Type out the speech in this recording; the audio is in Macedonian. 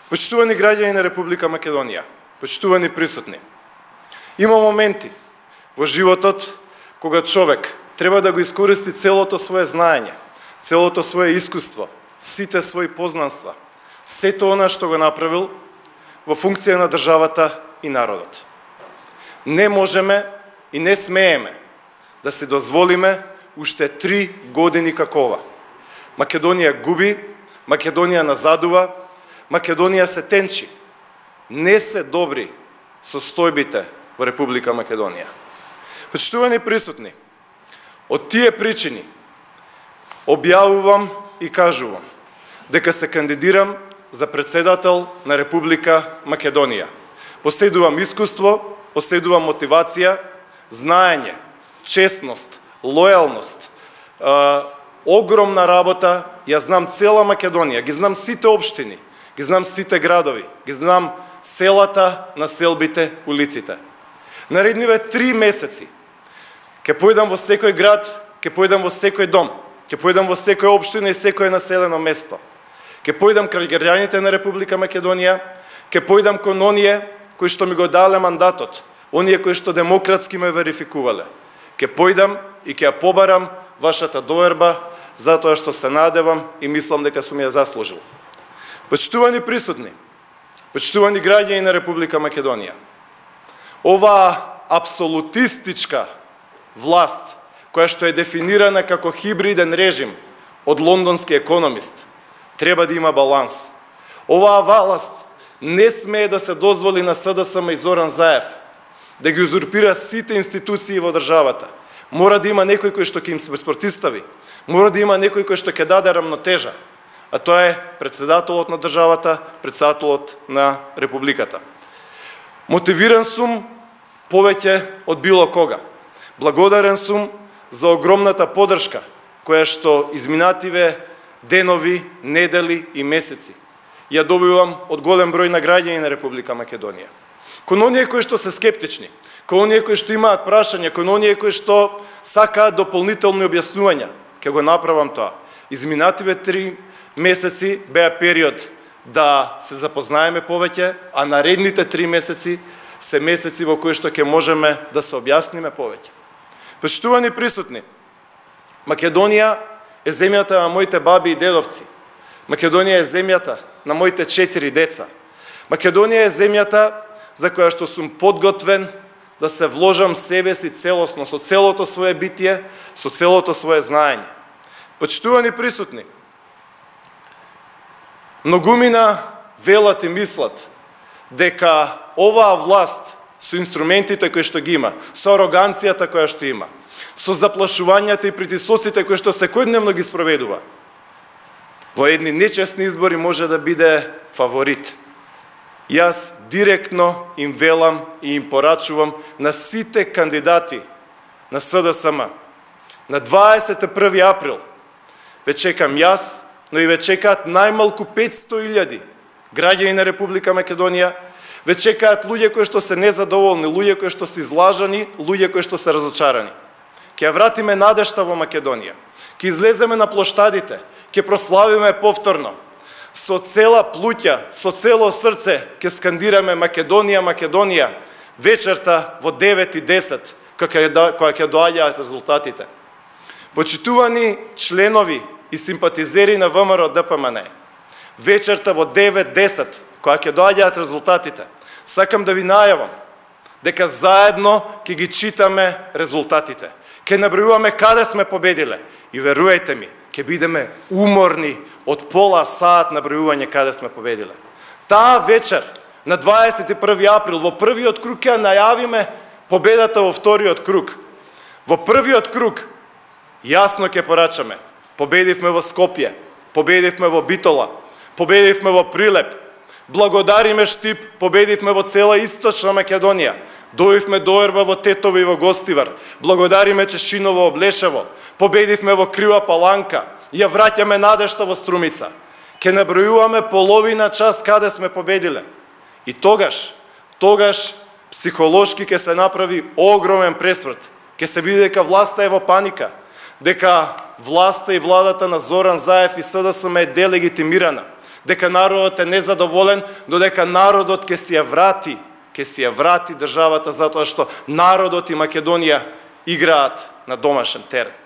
Почитувани граѓани на Република Македонија, почитувани присутни, има моменти во животот кога човек треба да го искористи целото свое знаење, целото свое искуство, сите своји познанства, сето она што го направил во функција на државата и народот. Не можеме и не смееме да се дозволиме уште 3 години како ова. Македонија губи, Македонија назадува, Македонија се тенчи. Не се добри состојбите во Република Македонија. Почитувани присутни, од тие причини објавувам и кажувам дека се кандидирам за председател на Република Македонија. Поседувам искуство, поседувам мотивација, знаење, честност, лојалност, огромна работа. Ја знам цела Македонија, ги знам сите општини, ги знам сите градови, ги знам селата, населбите, улиците. Наредниве 3 месеци ќе појдам во секој град, ќе појдам во секој дом, ќе појдам во секоја општина и секое населено место. Ќе појдам крај граѓаните на Република Македонија, ќе појдам кон оние кои што ми го дале мандатот, оние кои што демократски ме верификувале. Ќе појдам и ќе ја побарам вашата доверба, затоа што се надевам и мислам дека сум ја заслужил. Почитувани присутни, почитувани граѓани на Република Македонија, оваа апсолутистичка власт, која што е дефинирана како хибриден режим од лондонски економист, треба да има баланс. Оваа власт не смее да се дозволи на СДСМ и Зоран Заев да ги узурпира сите институции во државата. Мора да има некој кој што ќе им се спротивстави, мора да има некој кој што ќе даде рамнотежа, а тоа е председателот на државата, председателот на републиката. Мотивиран сум повеќе од било кога. Благодарен сум за огромната поддршка која што изминативе денови, недели и месеци ја добивам од голем број на граѓани на Република Македонија. Кон оние кои што се скептични, кон оние кои што имаат прашања, кон оние кои што сакаат дополнителни објаснувања, ќе го направам тоа. Изминативе 3 месеци беа период да се запознаеме повеќе, а наредните 3 месеци се месеци во кои што ќе можеме да се објасниме повеќе. Почитувани присутни, Македонија е земјата на моите баби и дедовци. Македонија е земјата на моите 4 деца. Македонија е земјата за која што сум подготвен да се вложам себе си целосно, со целото свое битие, со целото свое знаење. Почитувани присутни, многумина велат и мислат дека оваа власт со инструментите кои што ги има, со ароганцијата која што има, со заплашувањата и притисоците кои што секојдневно ги спроведува, во едни нечесни избори може да биде фаворит. Јас директно им велам и им порачувам на сите кандидати на СДСМ. На 21 април ве чекам јас, но и ве чекаат најмалку 500.000 граѓани на Република Македонија, ве чекаат луѓе кои што се незадоволни, луѓе кои што се излажани, луѓе кои што се разочарани. Ќе вратиме надежта во Македонија, ќе излеземе на плоштадите, ќе прославиме повторно. Со цела плуќа, со цело срце ќе скандираме Македонија, Македонија, вечерта во 9:10, кога ќе доаѓаат резултатите. Почитувани членови и симпатизери на ВМРО ДПМН, вечерта во 9:10, кога ќе доаѓаат резултатите, сакам да ви најавам дека заедно ќе ги читаме резултатите. Ќе набројуваме каде сме победиле и верујте ми, ќе бидеме уморни од пола саат набројување каде сме победиле. Таа вечер, на 21 април, во првиот круг ќе најавиме победата во вториот круг. Во првиот круг јасно ќе порачаме. Победивме во Скопје, победивме во Битола, победивме во Прилеп, благодариме Штип, победивме во цела Источна Македонија, дојдовме до доерба во Тетово и во Гостивар, благодариме Чешиново, Облешево, победивме во Крива Паланка, ја враќаме надежта во Струмица. Ке набројуваме половина час каде сме победиле. И тогаш психолошки ке се направи огромен пресврт. Ке се види дека власта е во паника, дека власта и владата на Зоран Заев и СДСМ е делегитимирана, дека народот е незадоволен, додека народот ќе си ја врати државата, затоа што народот и Македонија играат на домашен терен.